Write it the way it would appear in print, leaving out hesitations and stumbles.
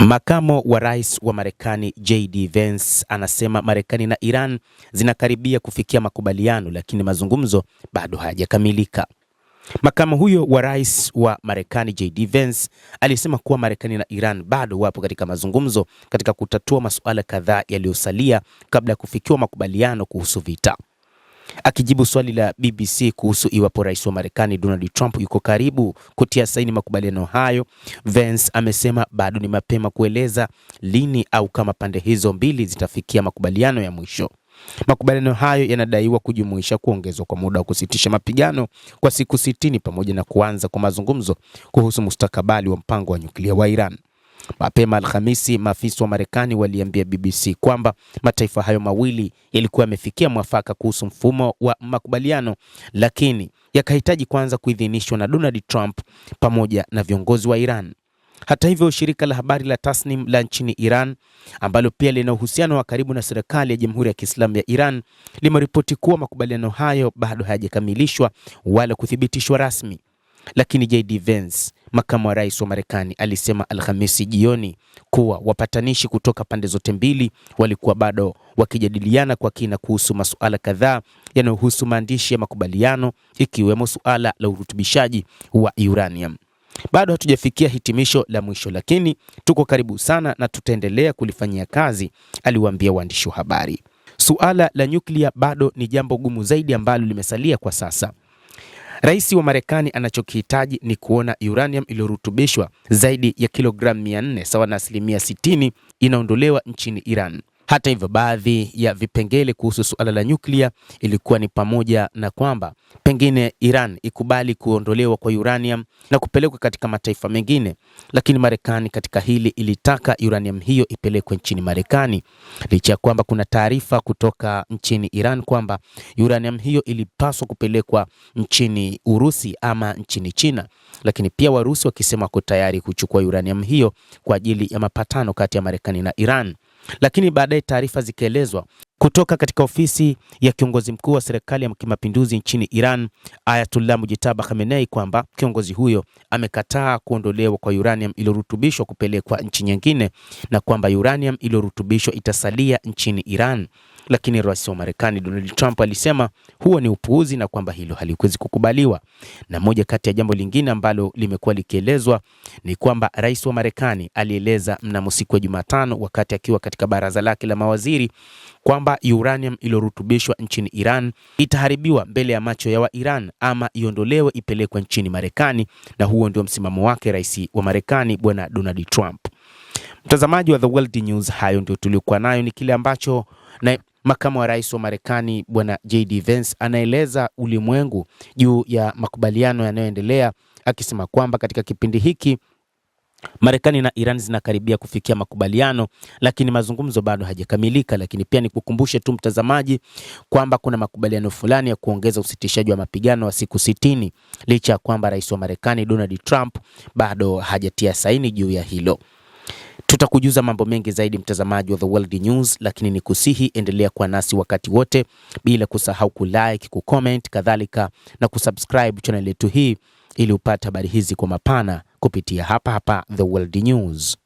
Makamo wa rais wa Marekani JD Vance anasema Marekani na Iran zinakaribia kufikia makubaliano, lakini mazungumzo bado hayajakamilika. Makamo huyo wa rais wa Marekani JD Vance alisema kuwa Marekani na Iran bado wapo katika mazungumzo katika kutatua masuala kadhaa yaliyosalia kabla ya kufikiwa makubaliano kuhusu vita. Akijibu swali la BBC kuhusu iwapo rais wa Marekani Donald Trump yuko karibu kutia saini makubaliano hayo, Vance amesema bado ni mapema kueleza lini au kama pande hizo mbili zitafikia makubaliano ya mwisho. Makubaliano hayo yanadaiwa kujumuisha kuongezwa kwa muda wa kusitisha mapigano kwa siku 60 pamoja na kuanza kwa mazungumzo kuhusu mustakabali wa mpango wa nyuklia wa Iran. Mapema Alhamisi, maafisa wa Marekani waliambia BBC kwamba mataifa hayo mawili yalikuwa yamefikia mwafaka kuhusu mfumo wa makubaliano, lakini yakahitaji kwanza kuidhinishwa na Donald Trump pamoja na viongozi wa Iran. Hata hivyo, shirika la habari la Tasnim la nchini Iran, ambalo pia lina uhusiano wa karibu na serikali ya Jamhuri ya Kiislamu ya Iran, limeripoti kuwa makubaliano hayo bado hayajakamilishwa wala kuthibitishwa rasmi. Lakini JD Vance, makamu wa rais wa Marekani, alisema Alhamisi jioni kuwa wapatanishi kutoka pande zote mbili walikuwa bado wakijadiliana kwa kina kuhusu masuala kadhaa yanayohusu maandishi ya makubaliano, ikiwemo suala la urutubishaji wa uranium. Bado hatujafikia hitimisho la mwisho, lakini tuko karibu sana na tutaendelea kulifanyia kazi, aliwaambia waandishi wa habari. Suala la nyuklia bado ni jambo gumu zaidi ambalo limesalia kwa sasa. Rais wa Marekani anachokihitaji ni kuona uranium iliyorutubishwa zaidi ya kilogramu 400 sawa na 60% inaondolewa nchini Iran. Hata hivyo, baadhi ya vipengele kuhusu suala la nyuklia ilikuwa ni pamoja na kwamba pengine Iran ikubali kuondolewa kwa uranium na kupelekwa katika mataifa mengine, lakini Marekani katika hili ilitaka uranium hiyo ipelekwe nchini Marekani, licha ya kwamba kuna taarifa kutoka nchini Iran kwamba uranium hiyo ilipaswa kupelekwa nchini Urusi ama nchini China, lakini pia Warusi wakisema wako tayari kuchukua uranium hiyo kwa ajili ya mapatano kati ya Marekani na Iran. Lakini baadaye taarifa zikaelezwa kutoka katika ofisi ya kiongozi mkuu wa serikali ya kimapinduzi nchini Iran, Ayatollah Mujtaba Khamenei, kwamba kiongozi huyo amekataa kuondolewa kwa uranium iliyorutubishwa kupelekwa nchi nyingine na kwamba uranium iliyorutubishwa itasalia nchini Iran. Lakini rais wa Marekani Donald Trump alisema huo ni upuuzi na kwamba hilo haliwezi kukubaliwa. Na moja kati ya jambo lingine ambalo limekuwa likielezwa ni kwamba rais wa Marekani alieleza mnamo siku ya Jumatano wakati akiwa katika baraza lake la mawaziri kwamba uranium iliyorutubishwa nchini Iran itaharibiwa mbele ya macho ya Iran ama iondolewe ipelekwe nchini Marekani, na huo ndio msimamo wake rais wa Marekani bwana Donald Trump. Mtazamaji wa The World News, hayo ndio tuliokuwa nayo, ni kile ambacho na makamu wa rais wa Marekani bwana JD Vance anaeleza ulimwengu juu ya makubaliano yanayoendelea, akisema kwamba katika kipindi hiki Marekani na Iran zinakaribia kufikia makubaliano, lakini mazungumzo bado hajakamilika. Lakini pia nikukumbushe tu mtazamaji kwamba kuna makubaliano fulani ya kuongeza usitishaji wa mapigano wa siku 60, licha ya kwamba rais wa Marekani Donald Trump bado hajatia saini juu ya hilo. Tutakujuza mambo mengi zaidi mtazamaji wa The World News, lakini nikusihi endelea kuwa nasi wakati wote bila kusahau kulike, kucomment, kadhalika na kusubscribe channel yetu hii ili upate habari hizi kwa mapana kupitia hapa The World News.